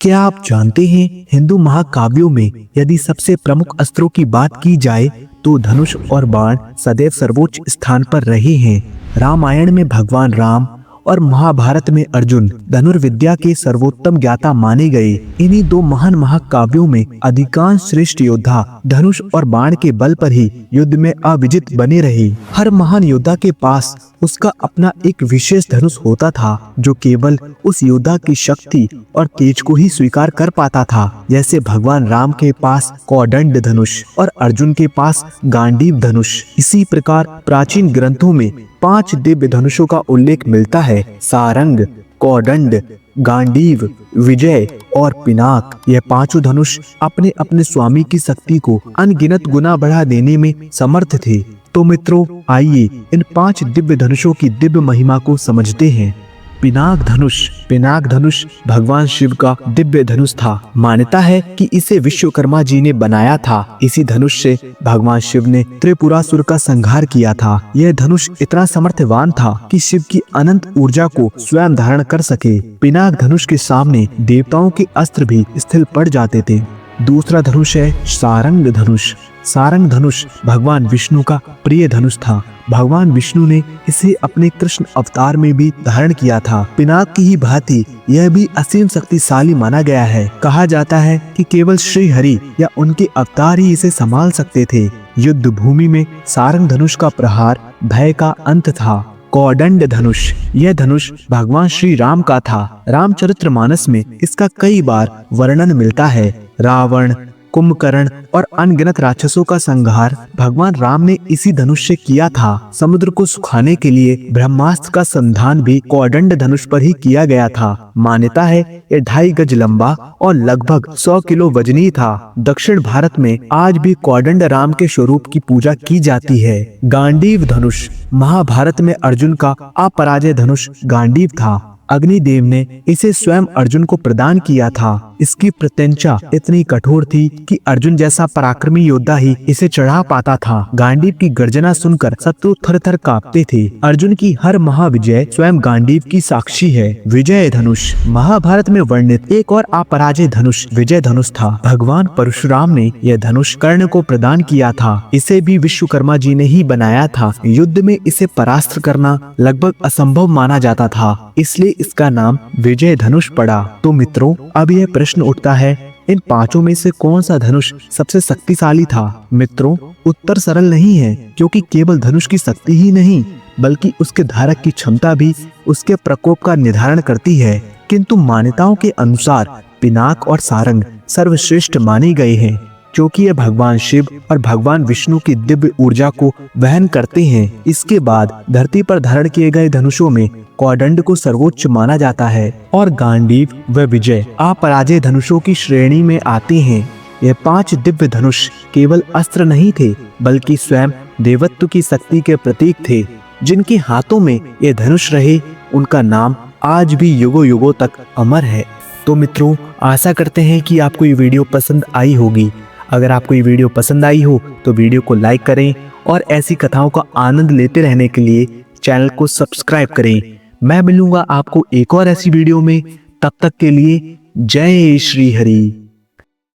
क्या आप जानते हैं हिंदू महाकाव्यों में यदि सबसे प्रमुख अस्त्रों की बात की जाए तो धनुष और बाण सदैव सर्वोच्च स्थान पर रहे हैं। रामायण में भगवान राम और महाभारत में अर्जुन धनुर्विद्या के सर्वोत्तम ज्ञाता माने गए। इन्हीं दो महान महाकाव्यों में अधिकांश श्रेष्ठ योद्धा धनुष और बाण के बल पर ही युद्ध में अविजित बने रहे। हर महान योद्धा के पास उसका अपना एक विशेष धनुष होता था जो केवल उस योद्धा की शक्ति और तेज को ही स्वीकार कर पाता था। जैसे भगवान राम के पास कौदंड धनुष और अर्जुन के पास गांडीव धनुष। इसी प्रकार प्राचीन ग्रंथों में 5 दिव्य धनुषों का उल्लेख मिलता है। सारंग, कौदंड, गांडीव, विजय और पिनाक। यह पांचों धनुष अपने अपने स्वामी की शक्ति को अनगिनत गुना बढ़ा देने में समर्थ थे। तो मित्रों, आइए इन 5 दिव्य धनुषों की दिव्य महिमा को समझते हैं। पिनाक धनुष भगवान शिव का दिव्य धनुष था। मान्यता है कि इसे विश्वकर्मा जी ने बनाया था। इसी धनुष से भगवान शिव ने त्रिपुरासुर का संहार किया था। यह धनुष इतना समर्थवान था कि शिव की अनंत ऊर्जा को स्वयं धारण कर सके। पिनाक धनुष के सामने देवताओं के अस्त्र भी स्थिर पड़ जाते थे। दूसरा धनुष है सारंग धनुष। सारंग धनुष भगवान विष्णु का प्रिय धनुष था। भगवान विष्णु ने इसे अपने कृष्ण अवतार में भी धारण किया था। पिनाक की ही भांति यह भी असीम शक्तिशाली माना गया है। कहा जाता है कि केवल श्री हरि या उनके अवतार ही इसे संभाल सकते थे। युद्ध भूमि में सारंग धनुष का प्रहार भय का अंत था। कौदंड धनुष, यह धनुष भगवान श्री राम का था। रामचरितमानस में इसका कई बार वर्णन मिलता है। रावण, कुंभकर्ण और अनगिनत राक्षसों का संहार भगवान राम ने इसी धनुष से किया था। समुद्र को सुखाने के लिए ब्रह्मास्त्र का संधान भी कौदंड धनुष पर ही किया गया था। मान्यता है यह 2.5 गज लंबा और लगभग 100 किलो वजनी था। दक्षिण भारत में आज भी कौदंड राम के स्वरूप की पूजा की जाती है। गांडीव धनुष, महाभारत में अर्जुन का अपराजय धनुष गांडीव था। अग्निदेव ने इसे स्वयं अर्जुन को प्रदान किया था। इसकी प्रत्यंचा इतनी कठोर थी कि अर्जुन जैसा पराक्रमी योद्धा ही इसे चढ़ा पाता था। गांडीव की गर्जना सुनकर शत्रु थर-थर कांपते थे। अर्जुन की हर महाविजय स्वयं गांडीव की साक्षी है। विजय धनुष, महाभारत में वर्णित एक और अपराजय धनुष विजय धनुष था। भगवान परशुराम ने यह धनुष कर्ण को प्रदान किया था। इसे भी विश्वकर्मा जी ने ही बनाया था। युद्ध में इसे परास्त करना लगभग असंभव माना जाता था, इसलिए इसका नाम विजय धनुष पड़ा। तो मित्रों, अब यह प्रश्न उठता है, इन 5 में से कौन सा धनुष सबसे शक्तिशाली था? मित्रों, उत्तर सरल नहीं है, क्योंकि केवल धनुष की शक्ति ही नहीं बल्कि उसके धारक की क्षमता भी उसके प्रकोप का निर्धारण करती है। किंतु मान्यताओं के अनुसार पिनाक और सारंग सर्वश्रेष्ठ माने गए हैं, क्योंकि ये भगवान शिव और भगवान विष्णु की दिव्य ऊर्जा को वहन करते हैं। इसके बाद धरती पर धारण किए गए धनुषों में कौदंड को सर्वोच्च माना जाता है और गांडीव व विजय अपराजय धनुषों की श्रेणी में आते हैं। ये 5 दिव्य धनुष केवल अस्त्र नहीं थे बल्कि स्वयं देवत्व की शक्ति के प्रतीक थे। जिनके हाथों में ये धनुष रहे, उनका नाम आज भी युगों युगों तक अमर है। तो मित्रों, आशा करते हैं कि आपको ये वीडियो पसंद आई होगी। अगर आपको ये वीडियो पसंद आई हो तो वीडियो को लाइक करें और ऐसी कथाओं का आनंद लेते रहने के लिए चैनल को सब्सक्राइब करें। मैं मिलूंगा आपको एक और ऐसी वीडियो में। तब तक के लिए जय श्री हरि।